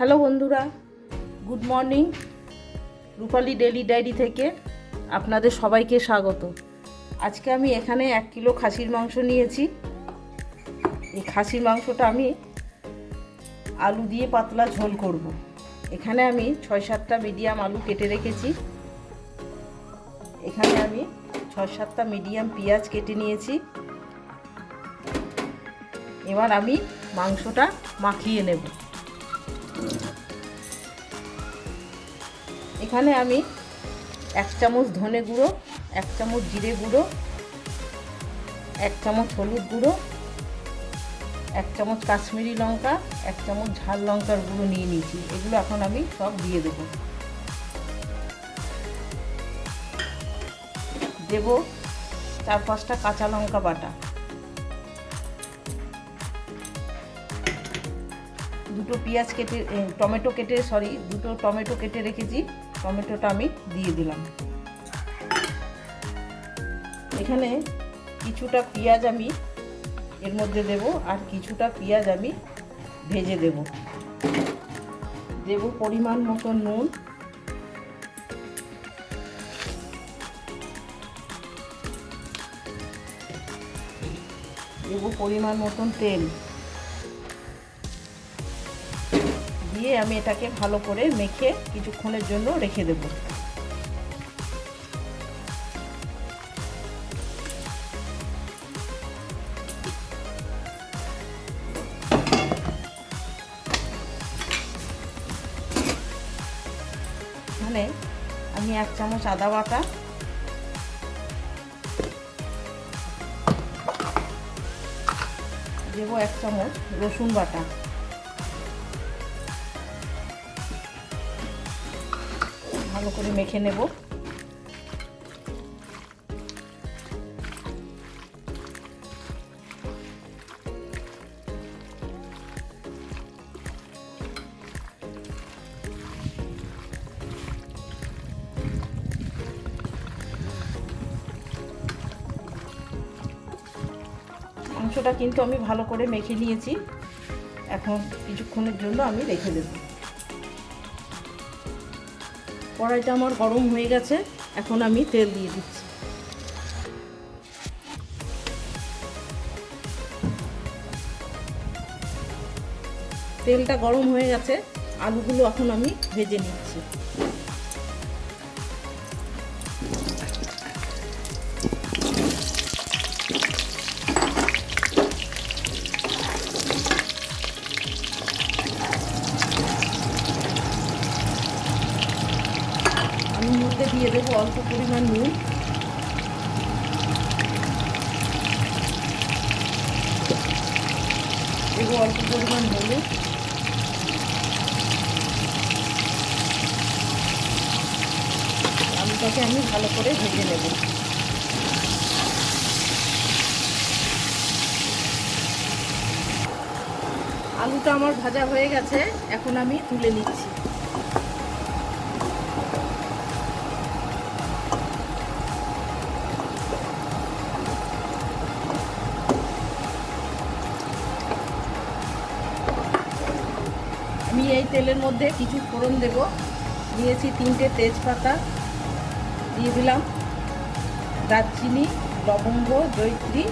Hello বন্ধুরা, good morning. রূপালী daily diary থেকে আপনাদের সবাইকে স্বাগত। আজকে আমি এখানে 1 কিলো খাসির মাংস নিয়েছি। এই খাসির মাংসটা আমি আলু দিয়ে পাতলা ঝোল করব। এখানে আমি 6-7টা মিডিয়াম আলু কেটে রেখেছি। এখানে আমি 6-7টা মিডিয়াম পেঁয়াজ কেটে নিয়েছি। এবার আমি মাংসটা মাখিয়ে নেব। এখানে আমি 1 চামচ ধনে গুঁড়ো, 1 চামচ জিরে গুঁড়ো, 1 চামচ হলুদ গুঁড়ো, 1 চামচ কাশ্মীরি লঙ্কা, 1 চামচ ঝাল লঙ্কার গুঁড়ো নিয়ে নিয়েছি। এগুলো এখন আমি সব দিয়ে দেব। 4-5টা কাঁচা লঙ্কা বাটা, 2টো পেঁয়াজ কেটে দুটো টমেটো কেটে রেখেছি। টমেটোটা আমি দিয়ে দিলাম। এখানে কিছুটা পেঁয়াজ আমি এর মধ্যে দেব, আর কিছুটা পেঁয়াজ আমি ভেজে দেব। পরিমাণ মতো নুন, পরিমাণ মতন তেল দিয়ে আমি এটাকে ভালো করে মেখে কিছুক্ষণের জন্য রেখে দেব। এখানে আমি 1 চামচ আদা বাটা, 1 চামচ রসুন বাটা, ভালো করে মেখে নেব। মাংসটা কিন্তু আমি ভালো করে মেখে নিয়েছি। এখন কিছুক্ষণের জন্য আমি রেখে দেব। কড়াইটা আমার গরম হয়ে গেছে। এখন আমি তেল দিয়ে দিচ্ছি। তেলটা গরম হয়ে গেছে। আলুগুলো এখন আমি ভেজে নিচ্ছি। আলুর মধ্যে দিয়ে দেবো অল্প পরিমাণ নুন, অল্প পরিমাণ হলুদ, আলুটাকে আমি ভালো করে ভেজে নেব। আলুটা আমার ভাজা হয়ে গেছে। এখন আমি তুলে নিচ্ছি। আমি এই তেলের মধ্যে কিছু ফোড়ন দেব। দিয়েছি 3টে তেজপাতা, দিয়ে দিলাম দারচিনি, লবঙ্গ, জয়িত্রী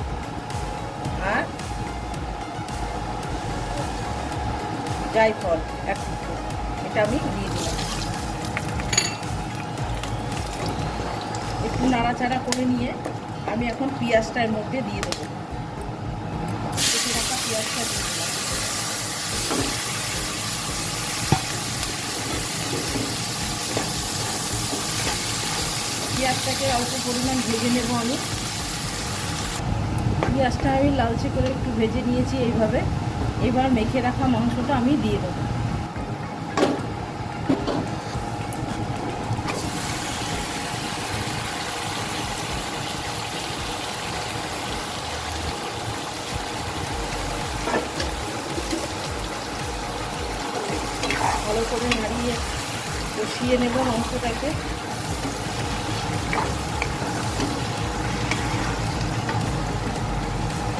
আর জায়ফল 1 টুকরো। এটা আমি দিয়ে দিলাম। একটু নাড়াচাড়া করে নিয়ে আমি এখন পেঁয়াজটা এর মধ্যে দিয়ে দেবো। কেটে রাখা পেঁয়াজটা দিয়ে দিলাম। পেঁয়াজটাকে অল্প পরিমাণ ভেজে নেব আমি। পেঁয়াজটা আমি লালচে করে একটু ভেজে নিয়েছি এইভাবে। এবার মেখে রাখা মাংসটা আমি দিয়ে দেবো। ভালো করে নাড়িয়ে কষিয়ে নেব মাংসটাকে।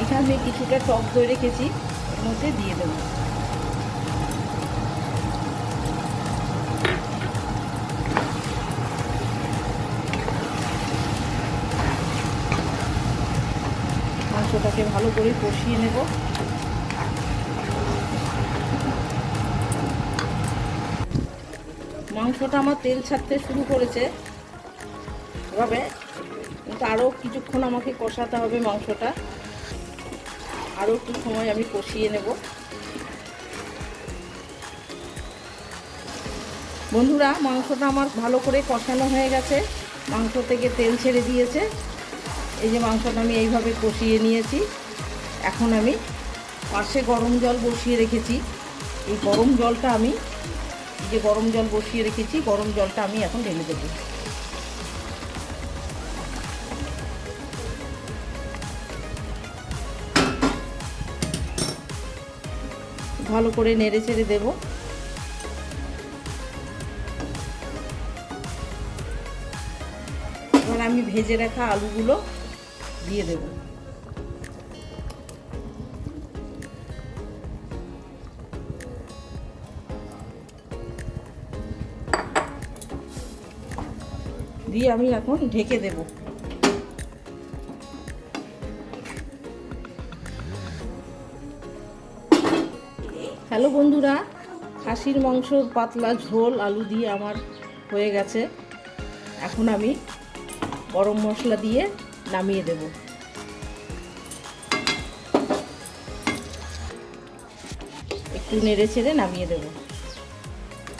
এখানে কিছুটা টক দই রেখেছি, এর মধ্যে দিয়ে দেবো। ভালো করে কষিয়ে নেব। মাংসটা আমার তেল ছাড়তে শুরু করেছে এভাবে, কিন্তু আরও কিছুক্ষণ আমাকে কষাতে হবে মাংসটা। আরও একটু সময় আমি কষিয়ে নেব। বন্ধুরা, মাংসটা আমার ভালো করে কষানো হয়ে গেছে, মাংস থেকে তেল ছেড়ে দিয়েছে। এই যে মাংসটা আমি এইভাবে কষিয়ে নিয়েছি। এখন আমি পাশে গরম জল বসিয়ে রেখেছি। এই গরম জলটা আমি গরম জল বসিয়ে রেখেছি, গরম জলটা আমি এখন ঢেলে দেবো। ভালো করে নেড়ে চেড়ে দেবো। এবার আমি ভেজে রাখা আলুগুলো দিয়ে দেব। দিয়ে আমি এখন ঢেকে দেব। হ্যালো বন্ধুরা, খাসির মাংসর পাতলা ঝোল আলু দিয়ে আমার হয়ে গেছে। এখন আমি গরম মশলা দিয়ে নামিয়ে দেব। একটু নেড়ে চেড়ে নামিয়ে দেব।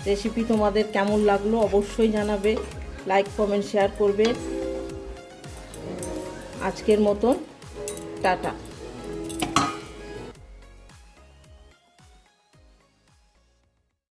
রেসিপি তোমাদের কেমন লাগলো অবশ্যই জানাবে, লাইক কমেন্ট শেয়ার করবে। আজকের মতন টাটা।